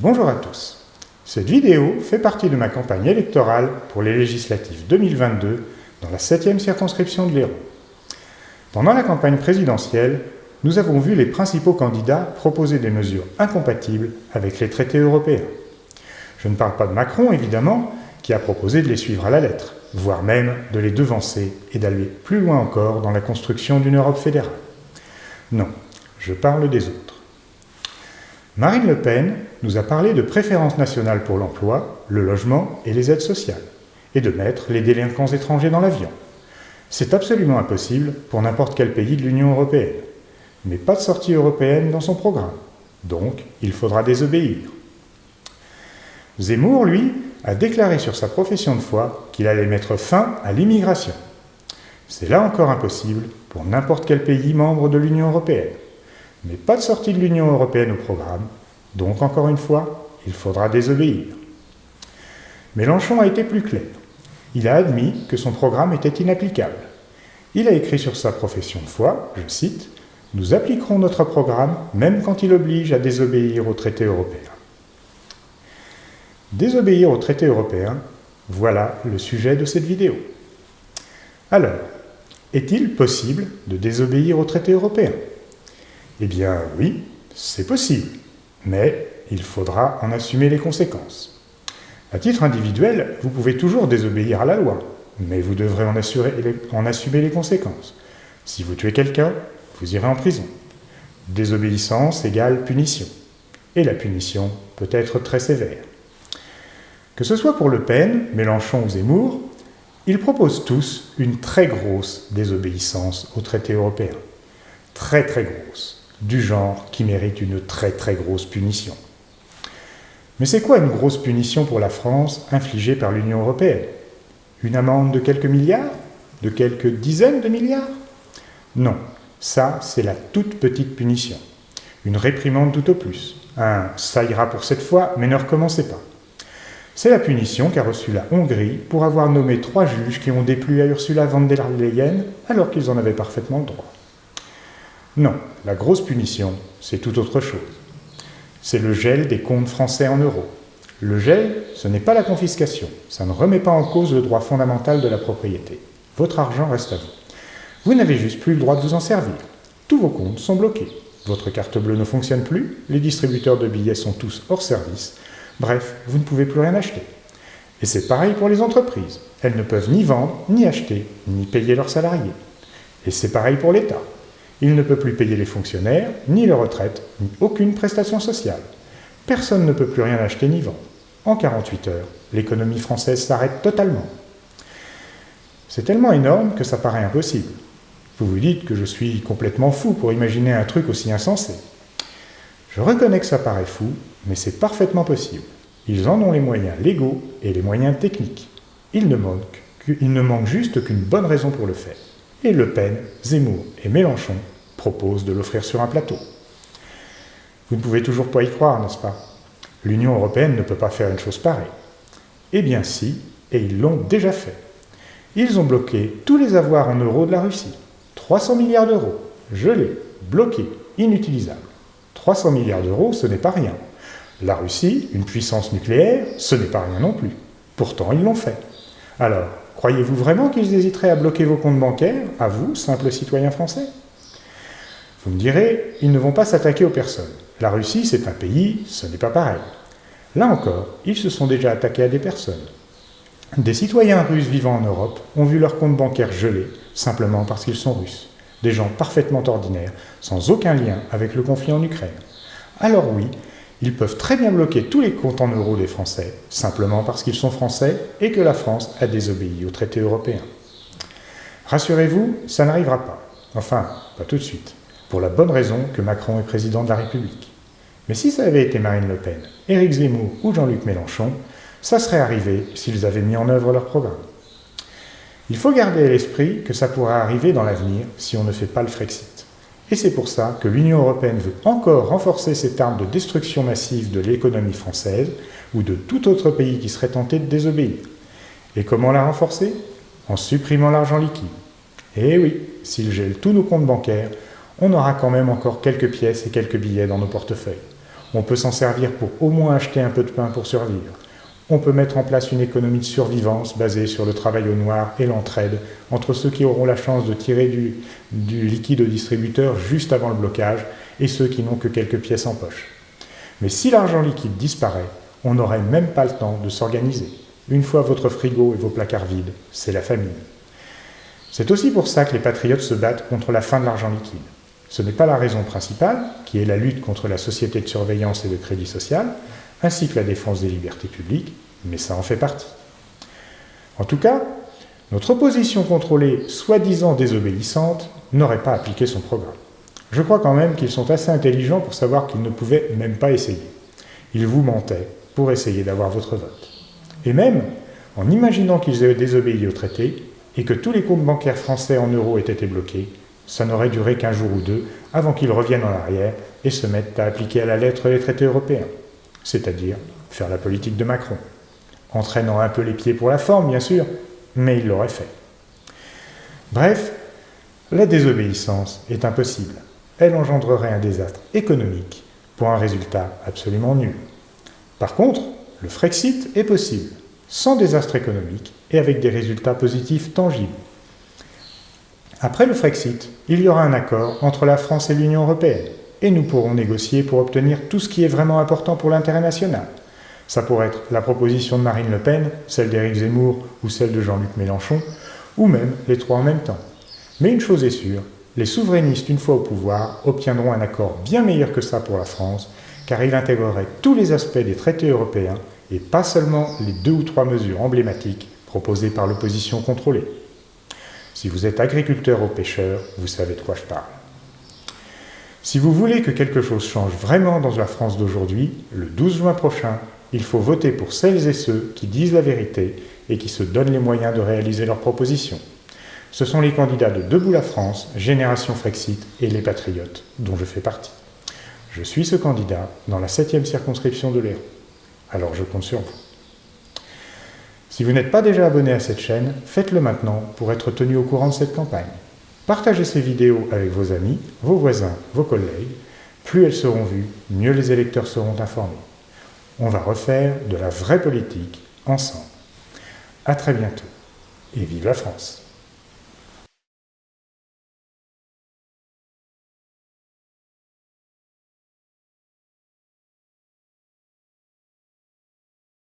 Bonjour à tous. Cette vidéo fait partie de ma campagne électorale pour les législatives 2022 dans la 7e circonscription de l'Hérault. Pendant la campagne présidentielle, nous avons vu les principaux candidats proposer des mesures incompatibles avec les traités européens. Je ne parle pas de Macron, évidemment, qui a proposé de les suivre à la lettre, voire même de les devancer et d'aller plus loin encore dans la construction d'une Europe fédérale. Non, je parle des autres. Marine Le Pen nous a parlé de préférence nationale pour l'emploi, le logement et les aides sociales, et de mettre les délinquants étrangers dans l'avion. C'est absolument impossible pour n'importe quel pays de l'Union européenne, mais pas de sortie européenne dans son programme, donc il faudra désobéir. Zemmour, lui, a déclaré sur sa profession de foi qu'il allait mettre fin à l'immigration. C'est là encore impossible pour n'importe quel pays membre de l'Union européenne. Mais pas de sortie de l'Union européenne au programme, donc encore une fois, il faudra désobéir. Mélenchon a été plus clair. Il a admis que son programme était inapplicable. Il a écrit sur sa profession de foi, je cite, « Nous appliquerons notre programme même quand il oblige à désobéir aux traités européens ». Désobéir aux traités européens, voilà le sujet de cette vidéo. Alors, est-il possible de désobéir aux traités européens ? Eh bien oui, c'est possible, mais il faudra en assumer les conséquences. À titre individuel, vous pouvez toujours désobéir à la loi, mais vous devrez en assumer les conséquences. Si vous tuez quelqu'un, vous irez en prison. Désobéissance égale punition, et la punition peut être très sévère. Que ce soit pour Le Pen, Mélenchon ou Zemmour, ils proposent tous une très grosse désobéissance aux traités européens. Très très grosse. Du genre qui mérite une très très grosse punition. Mais c'est quoi une grosse punition pour la France infligée par l'Union européenne? Une amende de quelques milliards? De quelques dizaines de milliards? Non, ça c'est la toute petite punition. Une réprimande tout au plus. Un « ça ira pour cette fois, mais ne recommencez pas ». C'est la punition qu'a reçue la Hongrie pour avoir nommé 3 juges qui ont déplu à Ursula von der Leyen alors qu'ils en avaient parfaitement le droit. Non, la grosse punition, c'est tout autre chose. C'est le gel des comptes français en euros. Le gel, ce n'est pas la confiscation. Ça ne remet pas en cause le droit fondamental de la propriété. Votre argent reste à vous. Vous n'avez juste plus le droit de vous en servir. Tous vos comptes sont bloqués. Votre carte bleue ne fonctionne plus. Les distributeurs de billets sont tous hors service. Bref, vous ne pouvez plus rien acheter. Et c'est pareil pour les entreprises. Elles ne peuvent ni vendre, ni acheter, ni payer leurs salariés. Et c'est pareil pour l'État. Il ne peut plus payer les fonctionnaires, ni les retraites, ni aucune prestation sociale. Personne ne peut plus rien acheter ni vendre. En 48 heures, l'économie française s'arrête totalement. C'est tellement énorme que ça paraît impossible. Vous vous dites que je suis complètement fou pour imaginer un truc aussi insensé. Je reconnais que ça paraît fou, mais c'est parfaitement possible. Ils en ont les moyens légaux et les moyens techniques. Il ne manque juste qu'une bonne raison pour le faire. Et Le Pen, Zemmour et Mélenchon proposent de l'offrir sur un plateau. Vous ne pouvez toujours pas y croire, n'est-ce pas? L'Union européenne ne peut pas faire une chose pareille. Eh bien si, et ils l'ont déjà fait. Ils ont bloqué tous les avoirs en euros de la Russie. 300 milliards d'euros, gelés, bloqués, inutilisables. 300 milliards d'euros, ce n'est pas rien. La Russie, une puissance nucléaire, ce n'est pas rien non plus. Pourtant, ils l'ont fait. Alors, croyez-vous vraiment qu'ils hésiteraient à bloquer vos comptes bancaires, à vous, simples citoyens français? Vous me direz, ils ne vont pas s'attaquer aux personnes. La Russie, c'est un pays, ce n'est pas pareil. Là encore, ils se sont déjà attaqués à des personnes. Des citoyens russes vivant en Europe ont vu leurs comptes bancaires gelés, simplement parce qu'ils sont russes. Des gens parfaitement ordinaires, sans aucun lien avec le conflit en Ukraine. Alors oui, ils peuvent très bien bloquer tous les comptes en euros des Français, simplement parce qu'ils sont français et que la France a désobéi aux traités européens. Rassurez-vous, ça n'arrivera pas. Enfin, pas tout de suite, pour la bonne raison que Macron est président de la République. Mais si ça avait été Marine Le Pen, Éric Zemmour ou Jean-Luc Mélenchon, ça serait arrivé s'ils avaient mis en œuvre leur programme. Il faut garder à l'esprit que ça pourra arriver dans l'avenir si on ne fait pas le Frexit. Et c'est pour ça que l'Union européenne veut encore renforcer cette arme de destruction massive de l'économie française ou de tout autre pays qui serait tenté de désobéir. Et comment la renforcer? En supprimant l'argent liquide. Et oui, s'ils gèlent tous nos comptes bancaires, on aura quand même encore quelques pièces et quelques billets dans nos portefeuilles. On peut s'en servir pour au moins acheter un peu de pain pour survivre. On peut mettre en place une économie de survivance basée sur le travail au noir et l'entraide entre ceux qui auront la chance de tirer du liquide au distributeur juste avant le blocage et ceux qui n'ont que quelques pièces en poche. Mais si l'argent liquide disparaît, on n'aurait même pas le temps de s'organiser. Une fois votre frigo et vos placards vides, c'est la famine. C'est aussi pour ça que les patriotes se battent contre la fin de l'argent liquide. Ce n'est pas la raison principale, qui est la lutte contre la société de surveillance et de crédit social, ainsi que la défense des libertés publiques, mais ça en fait partie. En tout cas, notre opposition contrôlée, soi-disant désobéissante, n'aurait pas appliqué son programme. Je crois quand même qu'ils sont assez intelligents pour savoir qu'ils ne pouvaient même pas essayer. Ils vous mentaient pour essayer d'avoir votre vote. Et même, en imaginant qu'ils avaient désobéi au traité, et que tous les comptes bancaires français en euros aient été bloqués, ça n'aurait duré qu'un jour ou deux avant qu'ils reviennent en arrière et se mettent à appliquer à la lettre les traités européens, c'est-à-dire faire la politique de Macron, entraînant un peu les pieds pour la forme, bien sûr, mais il l'aurait fait. Bref, la désobéissance est impossible. Elle engendrerait un désastre économique pour un résultat absolument nul. Par contre, le Frexit est possible, sans désastre économique et avec des résultats positifs tangibles. Après le Frexit, il y aura un accord entre la France et l'Union européenne, et nous pourrons négocier pour obtenir tout ce qui est vraiment important pour l'intérêt national. Ça pourrait être la proposition de Marine Le Pen, celle d'Éric Zemmour ou celle de Jean-Luc Mélenchon, ou même les trois en même temps. Mais une chose est sûre, les souverainistes, une fois au pouvoir, obtiendront un accord bien meilleur que ça pour la France, car il intégrerait tous les aspects des traités européens et pas seulement les 2 ou 3 mesures emblématiques proposées par l'opposition contrôlée. Si vous êtes agriculteur ou pêcheur, vous savez de quoi je parle. Si vous voulez que quelque chose change vraiment dans la France d'aujourd'hui, le 12 juin prochain, il faut voter pour celles et ceux qui disent la vérité et qui se donnent les moyens de réaliser leurs propositions. Ce sont les candidats de Debout la France, Génération Frexit et les Patriotes, dont je fais partie. Je suis ce candidat dans la 7e circonscription de l'Hérault. Alors je compte sur vous. Si vous n'êtes pas déjà abonné à cette chaîne, faites-le maintenant pour être tenu au courant de cette campagne. Partagez ces vidéos avec vos amis, vos voisins, vos collègues. Plus elles seront vues, mieux les électeurs seront informés. On va refaire de la vraie politique ensemble. À très bientôt et vive la France!